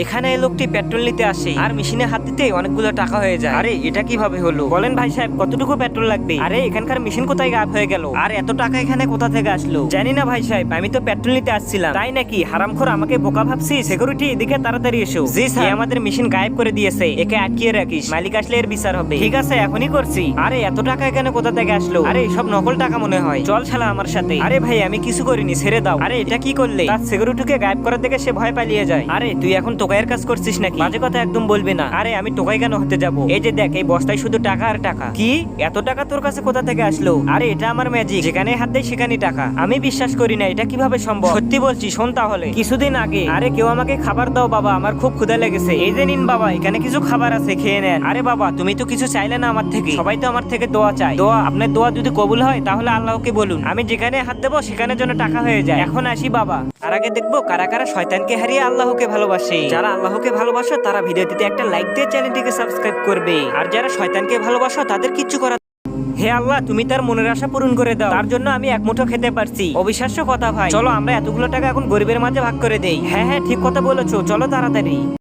এখানে এই লোকটি পেট্রোল নিতে আসে আর মেশিনে হাত দিতে অনেকগুলো টাকা হয়ে যায়। আরে এটা কিভাবে হলো বলেন ভাই সাহেব, কতটুকু পেট্রোল লাগবে? আরে এখানকার মেশিন কোথায় গায়েব হয়ে গেল? আর এত টাকা এখানে কোথা থেকে আসলো? জানি না ভাই সাহেব, আমি তো পেট্রোল নিতে আসছিলাম। তাই নাকি? হারামখোর, আমাকে বোকা ভাবছি? সিকিউরিটি এদিকে তাড়াতাড়ি এসো। জি স্যার, আমাদের মেশিন গায়েব করে দিয়েছে, একে আটকিয়ে রাখিস, মালিক আসলে এর বিচার হবে। ঠিক আছে, এখনই করছি। আরে এত টাকা এখানে কোথা থেকে আসলো? আরে সব নকল টাকা মনে হয়। চল শালা আমার সাথে। আরে ভাই আমি কিছু করিনি, ছেড়ে দাও। আরে এটা কি করলে? তার সিকিউরিটিকে গায়েব করার দেখে সে ভয় পালিয়ে যায়। আরে তুই এখন টোকাইয়ের কাজ করছিস নাকি? বাজে কথা একদম বলবি না। আরে আমি টোকাই কেন হতে যাব? এই যে দেখ, এই বস্তায় শুধু টাকা আর টাকা। কি এত টাকা তোর কাছে কোথা থেকে আসলো? আরে এটা আমার ম্যাজিক, যেখানে হাত দেয় সেখানেই টাকা। আমি বিশ্বাস করি না, এটা কিভাবে সম্ভব? সত্যি বলছি, শোন তাহলে। কিছুদিন আগে আরে কেউ আমাকে খাবার দাও বাবা, আমার খুব ক্ষুধা লেগেছে। এই যে নিন বাবা, এখানে কিছু খাবার আছে, খেয়ে নেন। আরে বাবা তুমি তো কিছু চাইলে না আমার থেকে, সবাই তো আমার থেকে দোয়া চায়। দোয়া? আপনার দোয়া যদি কবুল হয় তাহলে আল্লাহকে বলুন, আমি যেখানে হাত দেবো সেখানে যেন টাকা হয়ে যায়। এখন আসি বাবা। আর আগে দেখবো কারা কারা শয়তানকে হারিয়ে আল্লাহকে ভালোবাসে। যারা আল্লাহকে ভালোবাসো তারা ভিডিওটিতে একটা লাইক দিয়ে চ্যানেলটিকে সাবস্ক্রাইব করবে, আর যারা শয়তানকে ভালোবাসো তাদের কিচ্ছু করা। হে আল্লাহ, তুমি তার মনের আশা পূরণ করে দাও। তার জন্য আমি এক মুঠো খেতে পারছি। অবিশ্বাস্য কথা ভাই। চলো আমরা এতগুলো টাকা এখন গরিবের মাঝে ভাগ করে দেই। হ্যাঁ হ্যাঁ, ঠিক কথা বলেছো, চলো তাড়াতাড়ি।